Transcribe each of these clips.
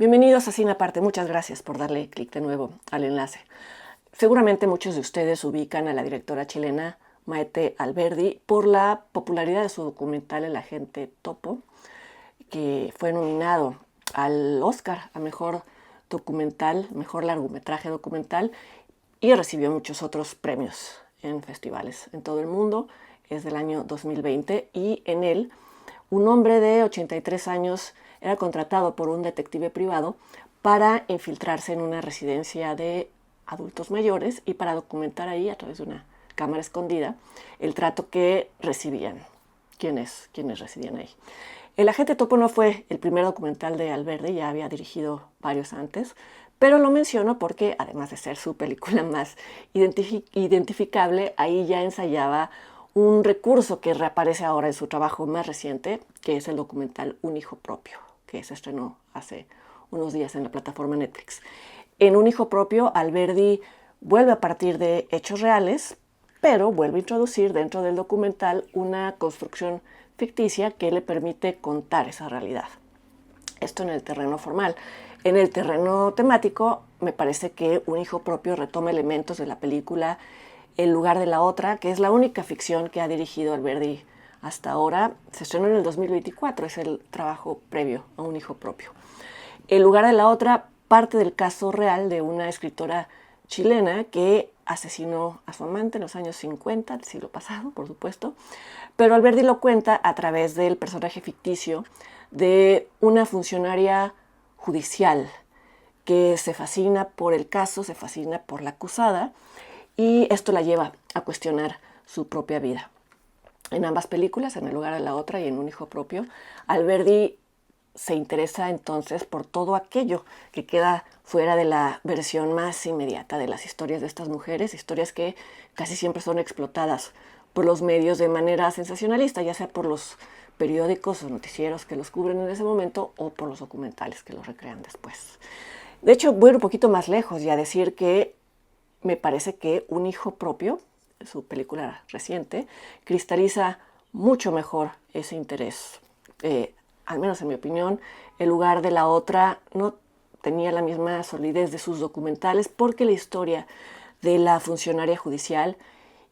Bienvenidos a Cine Aparte, muchas gracias por darle clic de nuevo al enlace. Seguramente muchos de ustedes ubican a la directora chilena Maite Alberdi por la popularidad de su documental El Agente Topo, que fue nominado al Oscar a Mejor Documental, Mejor Largometraje Documental, y recibió muchos otros premios en festivales en todo el mundo. Es del año 2020 y en él un hombre de 83 años era contratado por un detective privado para infiltrarse en una residencia de adultos mayores y para documentar ahí, a través de una cámara escondida, el trato que recibían quienes residían ahí. El Agente Topo no fue el primer documental de Alberdi, ya había dirigido varios antes, pero lo menciono porque, además de ser su película más identificable, ahí ya ensayaba un recurso que reaparece ahora en su trabajo más reciente, que es el documental Un Hijo Propio, que se estrenó hace unos días en la plataforma Netflix. En Un Hijo Propio, Alberdi vuelve a partir de hechos reales, pero vuelve a introducir dentro del documental una construcción ficticia que le permite contar esa realidad. Esto en el terreno formal. En el terreno temático, me parece que Un Hijo Propio retoma elementos de la película El lugar de la otra, que es la única ficción que ha dirigido Alberdi hasta ahora. Se estrenó en el 2024, es el trabajo previo a Un Hijo Propio. El lugar de la otra parte del caso real de una escritora chilena que asesinó a su amante en los años 50 del siglo pasado, por supuesto, pero Alberdi lo cuenta a través del personaje ficticio de una funcionaria judicial que se fascina por el caso, se fascina por la acusada, y esto la lleva a cuestionar su propia vida. En ambas películas, en El lugar de la otra y en Un Hijo Propio, Alberdi se interesa entonces por todo aquello que queda fuera de la versión más inmediata de las historias de estas mujeres, historias que casi siempre son explotadas por los medios de manera sensacionalista, ya sea por los periódicos o noticieros que los cubren en ese momento o por los documentales que los recrean después. De hecho, voy a ir un poquito más lejos y a decir que me parece que Un Hijo Propio, su película reciente, cristaliza mucho mejor ese interés. Al menos en mi opinión, El lugar de la otra no tenía la misma solidez de sus documentales porque la historia de la funcionaria judicial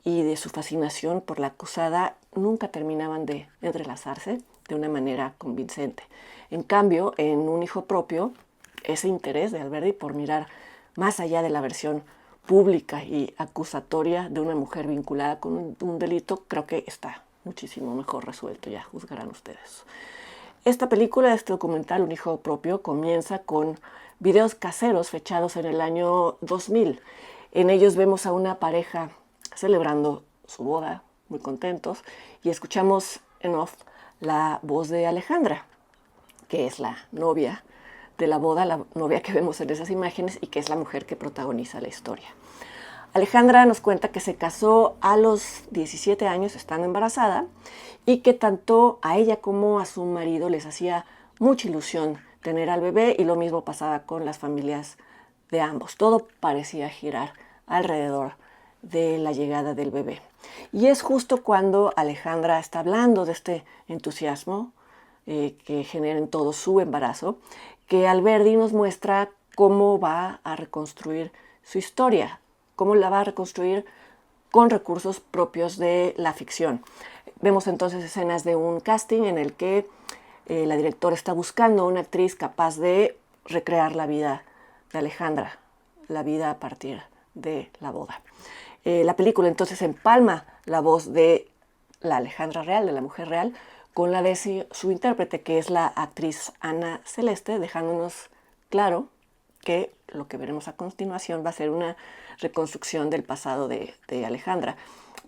y de su fascinación por la acusada nunca terminaban de entrelazarse de una manera convincente. En cambio, en Un Hijo Propio, ese interés de Alberdi por mirar más allá de la versión pública y acusatoria de una mujer vinculada con un delito, creo que está muchísimo mejor resuelto, ya juzgarán ustedes. Esta película, este documental, Un Hijo Propio, comienza con videos caseros fechados en el año 2000. En ellos vemos a una pareja celebrando su boda, muy contentos, y escuchamos en off la voz de Alejandra, que es la novia de la boda, la novia que vemos en esas imágenes y que es la mujer que protagoniza la historia. Alejandra nos cuenta que se casó a los 17 años estando embarazada y que tanto a ella como a su marido les hacía mucha ilusión tener al bebé, y lo mismo pasaba con las familias de ambos. Todo parecía girar alrededor de la llegada del bebé. Y es justo cuando Alejandra está hablando de este entusiasmo que genera en todo su embarazo, que Alberdi nos muestra cómo va a reconstruir su historia, cómo la va a reconstruir con recursos propios de la ficción. Vemos entonces escenas de un casting en el que la directora está buscando una actriz capaz de recrear la vida de Alejandra, la vida a partir de la boda. La película entonces empalma la voz de la Alejandra real, de la mujer real, con la de su intérprete, que es la actriz Ana Celeste, dejándonos claro que lo que veremos a continuación va a ser una reconstrucción del pasado de Alejandra.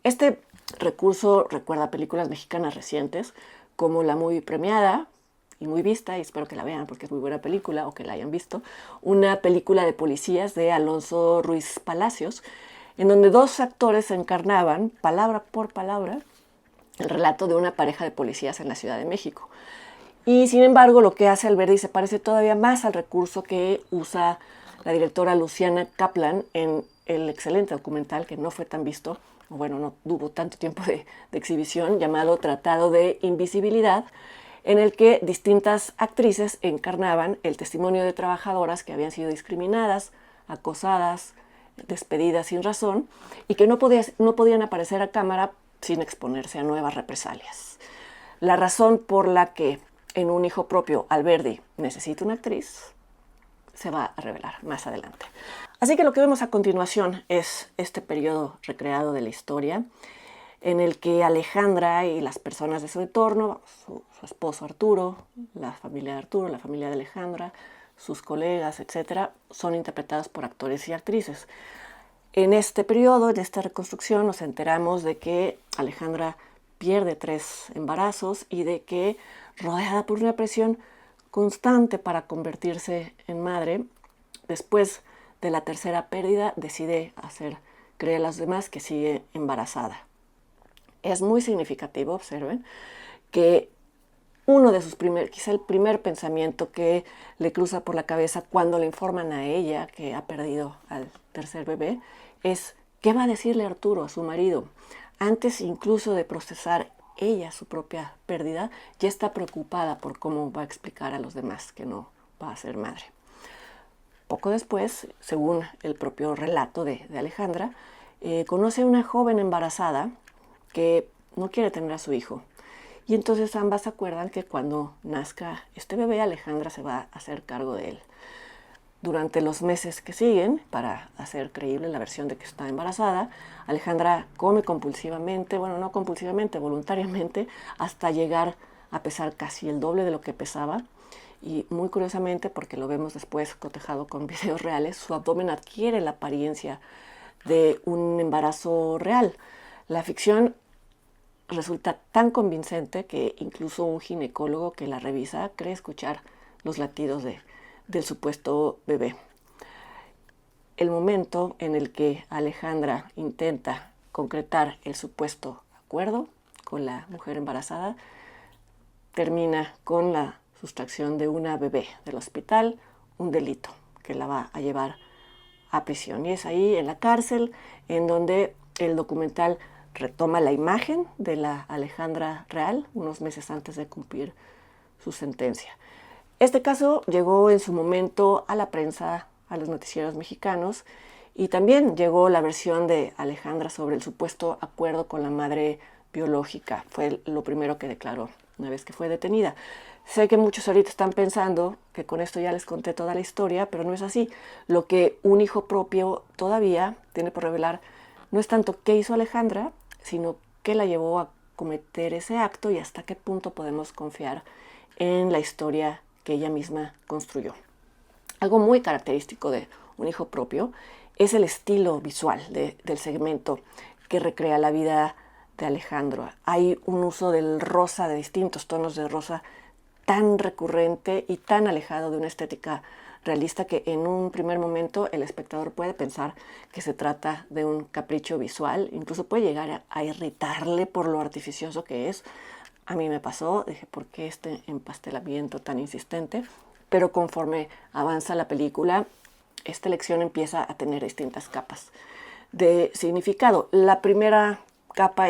Este recurso recuerda a películas mexicanas recientes, como la muy premiada y muy vista, y espero que la vean porque es muy buena película o que la hayan visto, una película de policías de Alonso Ruiz Palacios, en donde dos actores encarnaban, palabra por palabra, el relato de una pareja de policías en la Ciudad de México. Y sin embargo, lo que hace Alberdi se parece todavía más al recurso que usa la directora Luciana Kaplan en el excelente documental que no fue tan visto, bueno, no tuvo tanto tiempo de exhibición, llamado Tratado de Invisibilidad, en el que distintas actrices encarnaban el testimonio de trabajadoras que habían sido discriminadas, acosadas, despedidas sin razón y que no podían aparecer a cámara sin exponerse a nuevas represalias. La razón por la que en Un hijo propio Alberdi necesita una actriz se va a revelar más adelante. Así que lo que vemos a continuación es este periodo recreado de la historia en el que Alejandra y las personas de su entorno, su esposo Arturo, la familia de Arturo, la familia de Alejandra, sus colegas, etcétera, son interpretados por actores y actrices. En este periodo, en esta reconstrucción, nos enteramos de que Alejandra pierde 3 embarazos y de que, rodeada por una presión constante para convertirse en madre, después de la tercera pérdida decide hacer creer a los demás que sigue embarazada. Es muy significativo, observen, que uno de sus quizá el primer pensamiento que le cruza por la cabeza cuando le informan a ella que ha perdido al tercer bebé es ¿qué va a decirle Arturo, a su marido? Antes incluso de procesar ella su propia pérdida, ya está preocupada por cómo va a explicar a los demás que no va a ser madre. Poco después, según el propio relato de Alejandra, conoce a una joven embarazada que no quiere tener a su hijo. Y entonces ambas acuerdan que cuando nazca este bebé, Alejandra se va a hacer cargo de él. Durante los meses que siguen, para hacer creíble la versión de que está embarazada, Alejandra come compulsivamente, bueno, no compulsivamente, voluntariamente, hasta llegar a pesar casi el doble de lo que pesaba. Y muy curiosamente, porque lo vemos después cotejado con videos reales, su abdomen adquiere la apariencia de un embarazo real. La ficción resulta tan convincente que incluso un ginecólogo que la revisa cree escuchar los latidos del supuesto bebé. El momento en el que Alejandra intenta concretar el supuesto acuerdo con la mujer embarazada termina con la sustracción de una bebé del hospital, un delito que la va a llevar a prisión. Y es ahí en la cárcel en donde el documental retoma la imagen de la Alejandra real unos meses antes de cumplir su sentencia. Este caso llegó en su momento a la prensa, a los noticieros mexicanos, y también llegó la versión de Alejandra sobre el supuesto acuerdo con la madre biológica. Fue lo primero que declaró una vez que fue detenida. Sé que muchos ahorita están pensando que con esto ya les conté toda la historia, pero no es así. Lo que Un hijo propio todavía tiene por revelar no es tanto qué hizo Alejandra, sino qué la llevó a cometer ese acto y hasta qué punto podemos confiar en la historia que ella misma construyó. Algo muy característico de Un hijo propio es el estilo visual del segmento que recrea la vida de Alejandra. Hay un uso del rosa, de distintos tonos de rosa, tan recurrente y tan alejado de una estética realista que en un primer momento el espectador puede pensar que se trata de un capricho visual, incluso puede llegar a irritarle por lo artificioso que es. A mí me pasó, dije, ¿por qué este empastelamiento tan insistente? Pero conforme avanza la película, esta elección empieza a tener distintas capas de significado. La primera capa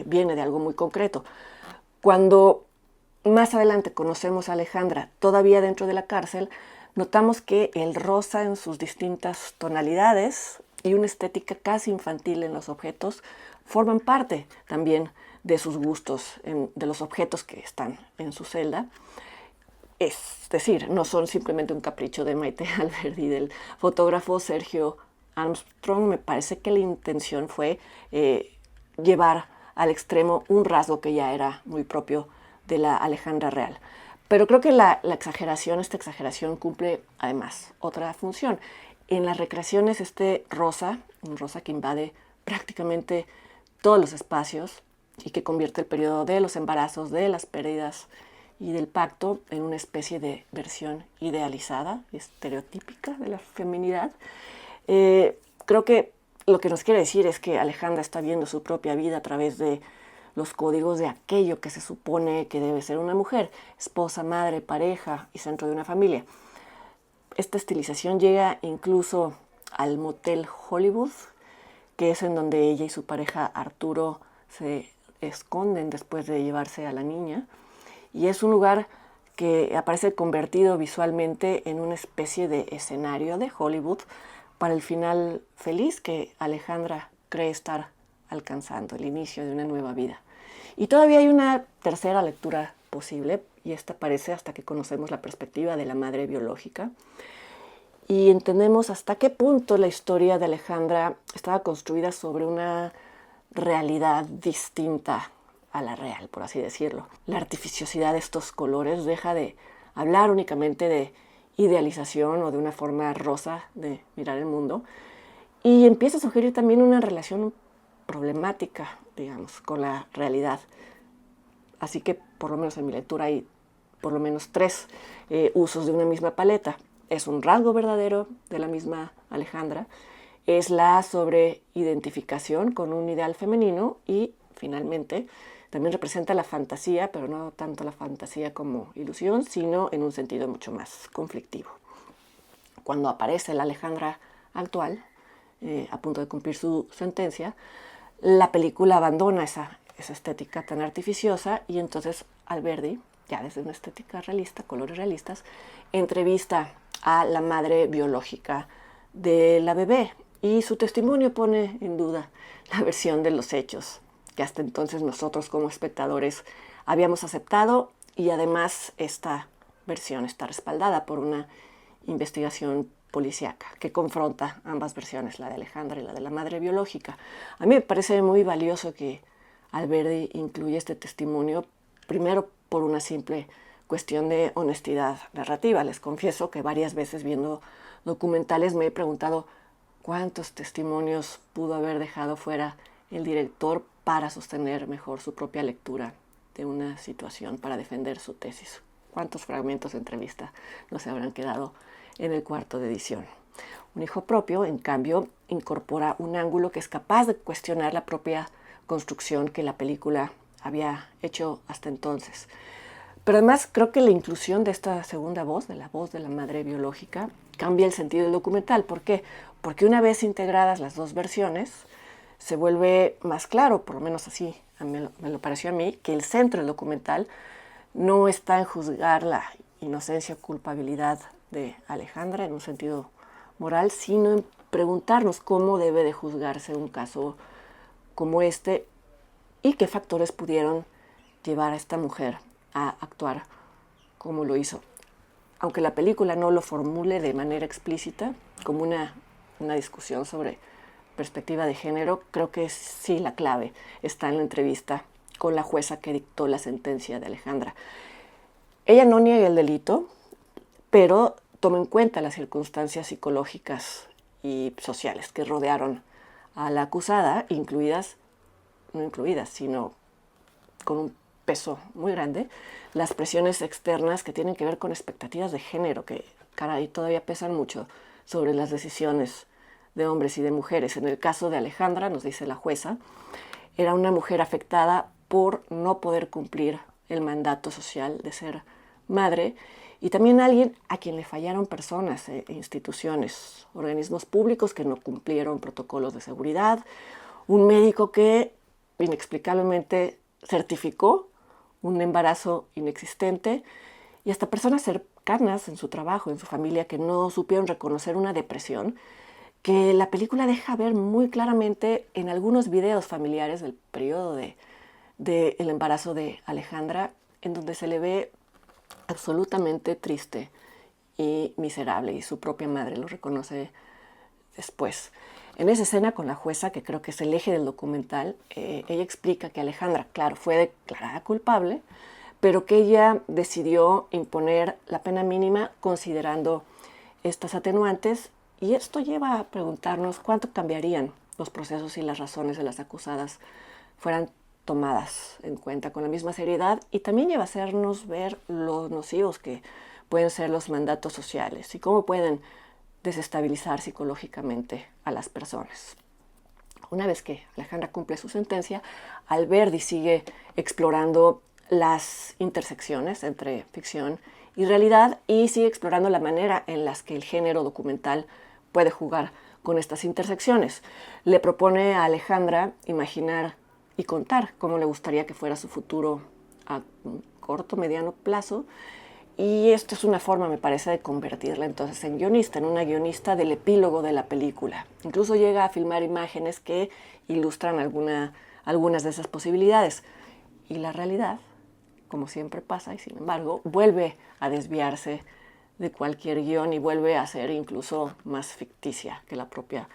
viene de algo muy concreto. Cuando más adelante conocemos a Alejandra todavía dentro de la cárcel, notamos que el rosa en sus distintas tonalidades y una estética casi infantil en los objetos forman parte también de sus gustos, de los objetos que están en su celda. Es decir, no son simplemente un capricho de Maite Alberdi, del fotógrafo Sergio Armstrong. Me parece que la intención fue llevar al extremo un rasgo que ya era muy propio de la Alejandra real. Pero creo que esta exageración cumple además otra función. En las recreaciones un rosa que invade prácticamente todos los espacios y que convierte el periodo de los embarazos, de las pérdidas y del pacto en una especie de versión idealizada, estereotípica de la feminidad. Creo que lo que nos quiere decir es que Alejandra está viendo su propia vida a través de los códigos de aquello que se supone que debe ser una mujer, esposa, madre, pareja y centro de una familia. Esta estilización llega incluso al motel Hollywood, que es en donde ella y su pareja Arturo se esconden después de llevarse a la niña. y es un lugar que aparece convertido visualmente en una especie de escenario de Hollywood para el final feliz que Alejandra cree estar alcanzando, el inicio de una nueva vida. Y todavía hay una tercera lectura posible, y esta aparece hasta que conocemos la perspectiva de la madre biológica y entendemos hasta qué punto la historia de Alejandra estaba construida sobre una realidad distinta a la real, por así decirlo. La artificiosidad de estos colores deja de hablar únicamente de idealización o de una forma rosa de mirar el mundo y empieza a sugerir también una relación problemática, digamos, con la realidad. Así que, por lo menos en mi lectura, hay por lo menos 3 usos de una misma paleta. Es un rasgo verdadero de la misma Alejandra, es la sobreidentificación con un ideal femenino y, finalmente, también representa la fantasía, pero no tanto la fantasía como ilusión, sino en un sentido mucho más conflictivo. Cuando aparece la Alejandra actual, a punto de cumplir su sentencia, la película abandona esa estética tan artificiosa y entonces Alberdi, ya desde una estética realista, colores realistas, entrevista a la madre biológica de la bebé y su testimonio pone en duda la versión de los hechos que hasta entonces nosotros como espectadores habíamos aceptado, y además esta versión está respaldada por una investigación policíaca que confronta ambas versiones, la de Alejandra y la de la madre biológica. A mí me parece muy valioso que Alberdi incluya este testimonio, primero por una simple cuestión de honestidad narrativa. Les confieso que varias veces viendo documentales me he preguntado cuántos testimonios pudo haber dejado fuera el director para sostener mejor su propia lectura de una situación, para defender su tesis. ¿Cuántos fragmentos de entrevista no se habrán quedado en el cuarto de edición? Un hijo propio, en cambio, incorpora un ángulo que es capaz de cuestionar la propia construcción que la película había hecho hasta entonces. Pero además creo que la inclusión de esta segunda voz, de la voz de la madre biológica, cambia el sentido del documental. ¿Por qué? Porque una vez integradas las dos versiones, se vuelve más claro, por lo menos así me lo pareció a mí, que el centro del documental no está en juzgar la inocencia o culpabilidad de Alejandra en un sentido moral, sino en preguntarnos cómo debe de juzgarse un caso como este y qué factores pudieron llevar a esta mujer a actuar como lo hizo. Aunque la película no lo formule de manera explícita, como una discusión sobre perspectiva de género, creo que sí la clave está en la entrevista con la jueza que dictó la sentencia de Alejandra. Ella no niega el delito, pero toma en cuenta las circunstancias psicológicas y sociales que rodearon a la acusada, no incluidas, sino con un peso muy grande, las presiones externas que tienen que ver con expectativas de género, que caray, todavía pesan mucho sobre las decisiones de hombres y de mujeres. En el caso de Alejandra, nos dice la jueza, era una mujer afectada por no poder cumplir el mandato social de ser madre, y también alguien a quien le fallaron personas, instituciones, organismos públicos que no cumplieron protocolos de seguridad, un médico que inexplicablemente certificó un embarazo inexistente, y hasta personas cercanas en su trabajo, en su familia, que no supieron reconocer una depresión que la película deja ver muy claramente en algunos videos familiares del periodo del embarazo de Alejandra, en donde se le ve absolutamente triste y miserable, y su propia madre lo reconoce después. En esa escena con la jueza, que creo que es el eje del documental, ella explica que Alejandra, claro, fue declarada culpable, pero que ella decidió imponer la pena mínima considerando estas atenuantes, y esto lleva a preguntarnos cuánto cambiarían los procesos y las razones de las acusadas fueran tomadas en cuenta con la misma seriedad, y también lleva a hacernos ver los nocivos que pueden ser los mandatos sociales y cómo pueden desestabilizar psicológicamente a las personas. Una vez que Alejandra cumple su sentencia, Alberdi sigue explorando las intersecciones entre ficción y realidad y sigue explorando la manera en la que el género documental puede jugar con estas intersecciones. Le propone a Alejandra imaginar y contar cómo le gustaría que fuera su futuro corto, mediano plazo. Y esto es una forma, me parece, de convertirla entonces en guionista, en una guionista del epílogo de la película. Incluso llega a filmar imágenes que ilustran algunas de esas posibilidades. Y la realidad, como siempre pasa, y sin embargo, vuelve a desviarse de cualquier guión y vuelve a ser incluso más ficticia que la propia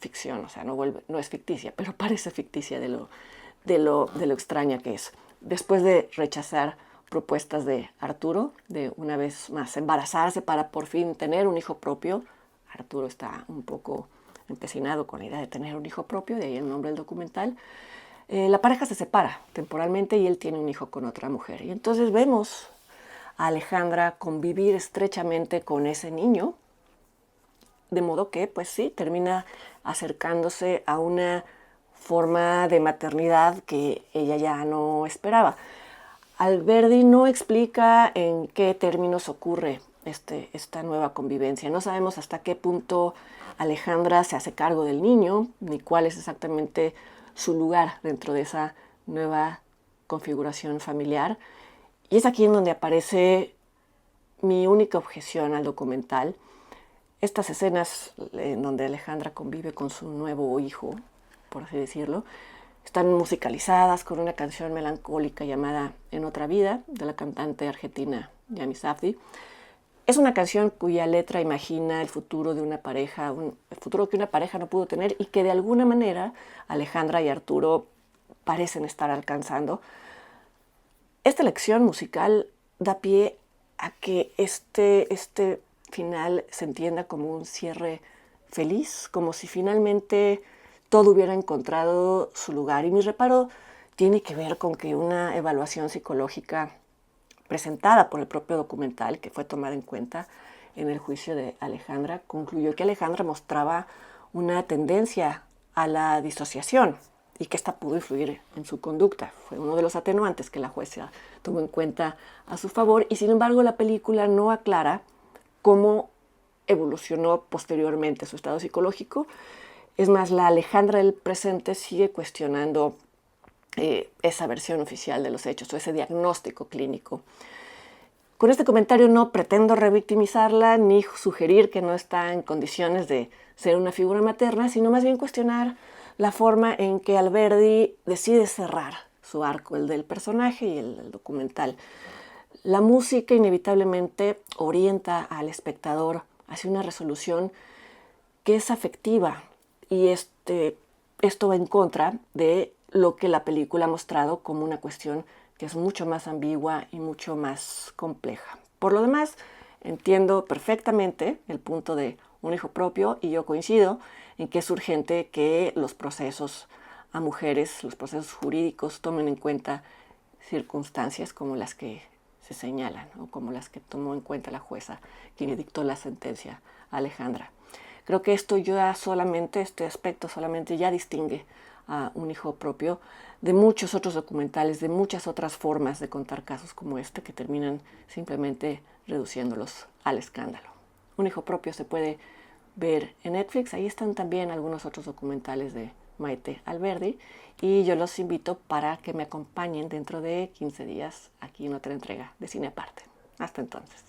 ficción. O sea, no es ficticia, pero parece ficticia de lo extraña que es. Después de rechazar propuestas de Arturo, de una vez más embarazarse para por fin tener un hijo propio, Arturo está un poco empecinado con la idea de tener un hijo propio, de ahí el nombre del documental. La pareja se separa temporalmente y él tiene un hijo con otra mujer. Y entonces vemos a Alejandra convivir estrechamente con ese niño, de modo que, pues sí, termina acercándose a una forma de maternidad que ella ya no esperaba. Alberdi no explica en qué términos ocurre esta nueva convivencia. No sabemos hasta qué punto Alejandra se hace cargo del niño, ni cuál es exactamente su lugar dentro de esa nueva configuración familiar. Y es aquí en donde aparece mi única objeción al documental. Estas escenas en donde Alejandra convive con su nuevo hijo, por así decirlo, están musicalizadas con una canción melancólica llamada En otra vida, de la cantante argentina Yami Safdie. Es una canción cuya letra imagina el futuro de una pareja, el futuro que una pareja no pudo tener y que de alguna manera Alejandra y Arturo parecen estar alcanzando. Esta elección musical da pie a que este final se entienda como un cierre feliz, como si finalmente todo hubiera encontrado su lugar. Y mi reparo tiene que ver con que una evaluación psicológica presentada por el propio documental, que fue tomada en cuenta en el juicio de Alejandra, concluyó que Alejandra mostraba una tendencia a la disociación y que esta pudo influir en su conducta. Fue uno de los atenuantes que la jueza tomó en cuenta a su favor y sin embargo la película no aclara cómo evolucionó posteriormente su estado psicológico. Es más, la Alejandra del presente sigue cuestionando esa versión oficial de los hechos o ese diagnóstico clínico. Con este comentario no pretendo revictimizarla ni sugerir que no está en condiciones de ser una figura materna, sino más bien cuestionar la forma en que Alberdi decide cerrar su arco, el del personaje y el del documental. La música inevitablemente orienta al espectador hacia una resolución que es afectiva y esto va en contra de lo que la película ha mostrado como una cuestión que es mucho más ambigua y mucho más compleja. Por lo demás, entiendo perfectamente el punto de un hijo propio y yo coincido en que es urgente que los procesos a mujeres, los procesos jurídicos tomen en cuenta circunstancias como las que se señalan o como las que tomó en cuenta la jueza quien dictó la sentencia a Alejandra. Creo que este aspecto solamente ya distingue a un hijo propio de muchos otros documentales, de muchas otras formas de contar casos como este que terminan simplemente reduciéndolos al escándalo. Un hijo propio se puede ver en Netflix, ahí están también algunos otros documentales de Maite Alberdi y yo los invito para que me acompañen dentro de 15 días aquí en otra entrega de Cine Aparte. Hasta entonces.